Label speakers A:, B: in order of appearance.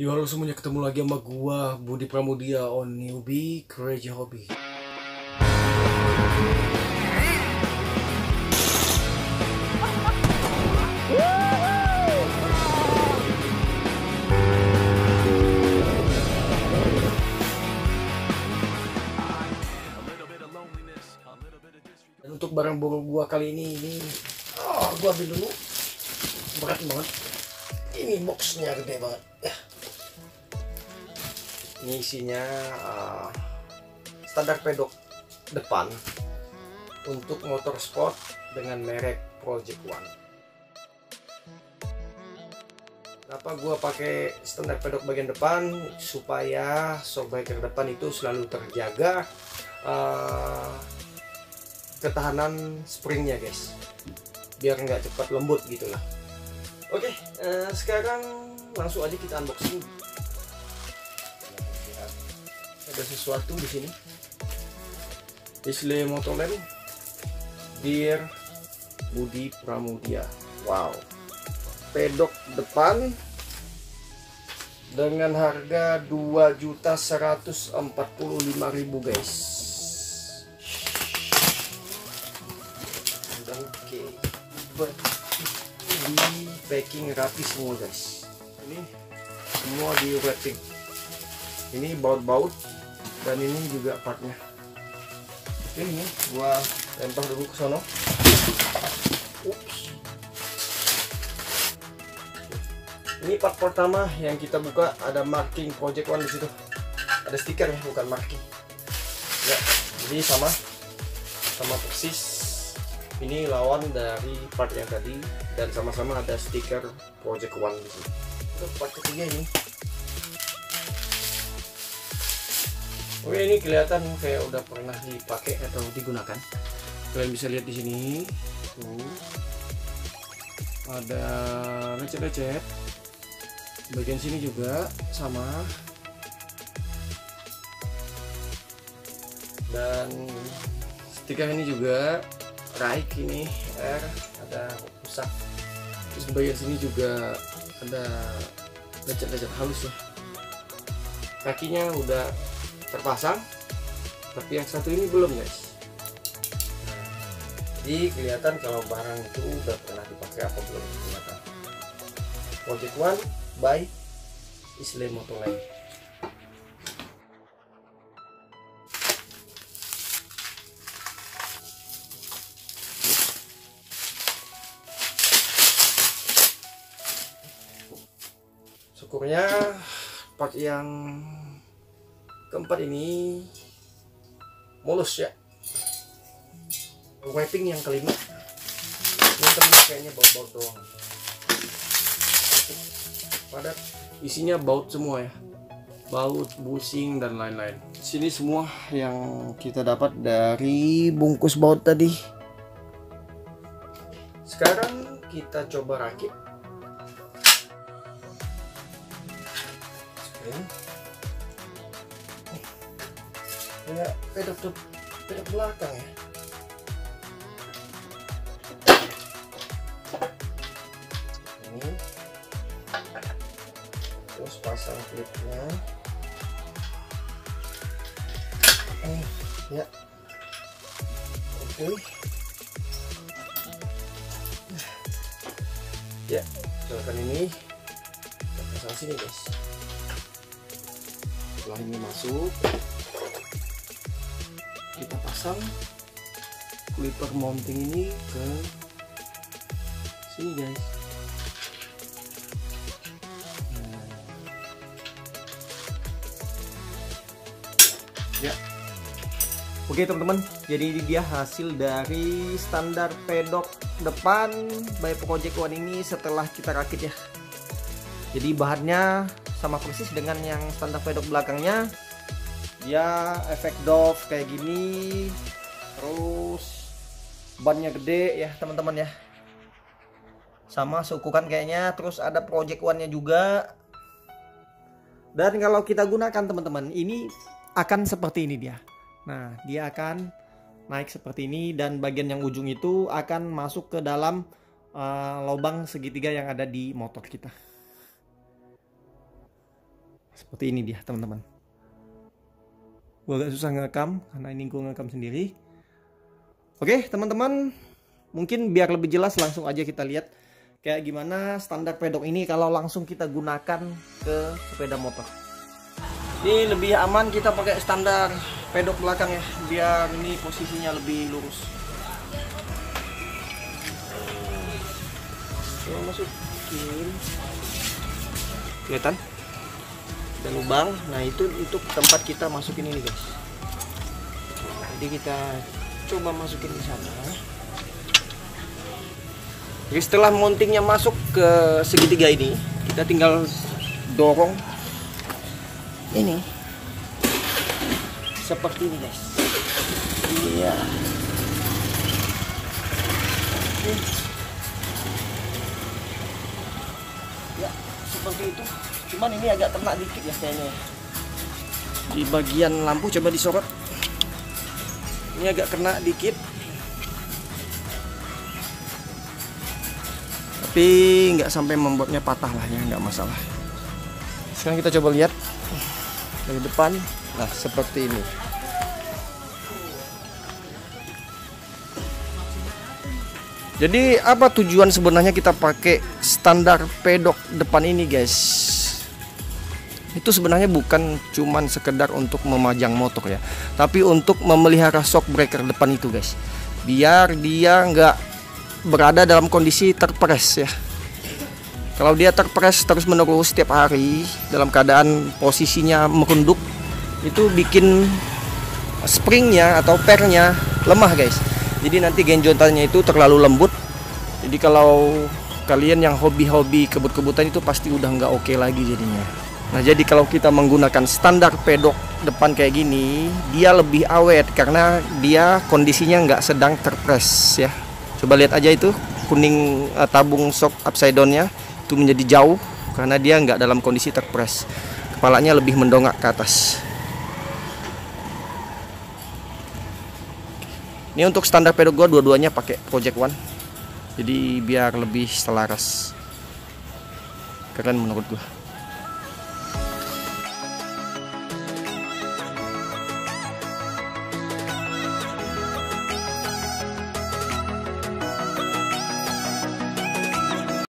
A: Yo, halo semuanya, ketemu lagi sama gua Budi Pramudia on Newbie Crazy Hobby. Dan untuk barang baru gua kali ini gua ambil dulu. Berat banget. Ini boxnya gede banget ya. Ini isinya standar pedok depan untuk motor sport dengan merek Project One. Kenapa gua pakai standar pedok bagian depan? Supaya shockbreaker depan itu selalu terjaga ketahanan springnya, guys, biar nggak cepat lembut gitulah. Oke, sekarang langsung aja kita unboxing. Ada sesuatu di sini. Display Motorland Dear Budi Pramudia. Wow. Pedok depan dengan harga 2.145.000, guys. Oke. Di packing rapi semua, guys. Ini semua di wrapping. Ini baut-baut dan ini juga partnya. Oke, ini gua lempar dulu ke sono. Ups. Ini part pertama yang kita buka, ada marking Project One di situ. Ada stiker ya, bukan marking. Ya, jadi sama persis. Ini lawan dari part yang tadi dan sama-sama ada stiker Project One di sini. Untuk part ketiga ini. Oke, ini kelihatan kayak udah pernah dipakai atau digunakan. Kalian bisa lihat di sini. Tuh. Ada lecet-lecet. Bagian sini juga sama. Dan stiker ini juga Raik ini R, ada rusak. Terus di bagian sini juga ada lecet-lecet halus ya. Kakinya udah terpasang, tapi yang satu ini belum, guys. Jadi kelihatan kalau barang itu udah pernah dipakai apa belum kelihatan. Project One by Display Motorland. Syukurnya part yang keempat ini mulus ya. Wrapping yang kelima, yang kelima kayaknya baut-baut doang. Padat, isinya baut semua ya, baut, bushing dan lain-lain. Sini semua yang kita dapat dari bungkus baut tadi. Sekarang kita coba rakit. Ya, pedok belakang ya. Ini terus pasang klipnya. Ya, oke. Ya, colokan ini kita pasang sini, guys. Setelah ini masuk, kita pasang clipper mounting ini ke sini, guys. Ya, oke teman-teman, jadi ini dia hasil dari standar pedok depan by Project One ini setelah kita rakit ya. Jadi bahannya sama persis dengan yang standar pedok belakangnya. Ya, efek dove kayak gini, terus bannya gede ya teman-teman ya, sama seukuran kayaknya. Terus ada Project One nya juga. Dan kalau kita gunakan teman-teman, ini akan seperti ini dia. Nah, dia akan naik seperti ini dan bagian yang ujung itu akan masuk ke dalam lubang segitiga yang ada di motor kita. Seperti ini dia teman-teman. Gue agak susah ngerekam karena ini gue ngerekam sendiri. Oke teman-teman, mungkin biar lebih jelas langsung aja kita lihat kayak gimana standar pedok ini kalau langsung kita gunakan ke sepeda motor. Ini lebih aman kita pakai standar pedok belakang ya, biar ini posisinya lebih lurus. Coba masukin, kelihatan ada lubang. Nah itu untuk tempat kita masukin ini guys. Jadi kita coba masukin di sana. Jadi setelah mountingnya masuk ke segitiga ini, kita tinggal dorong ini seperti ini guys. Iya. Ya seperti itu. Cuman ini agak kena dikit ya kayaknya. Di bagian lampu coba disorot. Ini agak kena dikit. Tapi nggak sampai membuatnya patah lah ya, nggak masalah. Sekarang kita coba lihat dari depan. Nah seperti ini. Jadi apa tujuan sebenarnya kita pakai standar pedok depan ini guys? Itu sebenarnya bukan cuman sekedar untuk memajang motor ya, tapi untuk memelihara shock breaker depan itu guys, biar dia nggak berada dalam kondisi terpres ya. Kalau dia terpres terus menerus setiap hari dalam keadaan posisinya merunduk, itu bikin springnya atau pernya lemah guys. Jadi nanti genjotannya itu terlalu lembut. Jadi kalau kalian yang hobi-hobi kebut-kebutan itu pasti udah nggak oke lagi jadinya. Nah jadi kalau kita menggunakan standar pedok depan kayak gini, dia lebih awet karena dia kondisinya nggak sedang terpres ya. Coba lihat aja itu kuning tabung shock upside down-nya itu menjadi jauh karena dia nggak dalam kondisi terpres. Kepalanya lebih mendongak ke atas. Ini untuk standar pedok gua dua-duanya pakai Project One. Jadi biar lebih selaras. Keren menurut gua.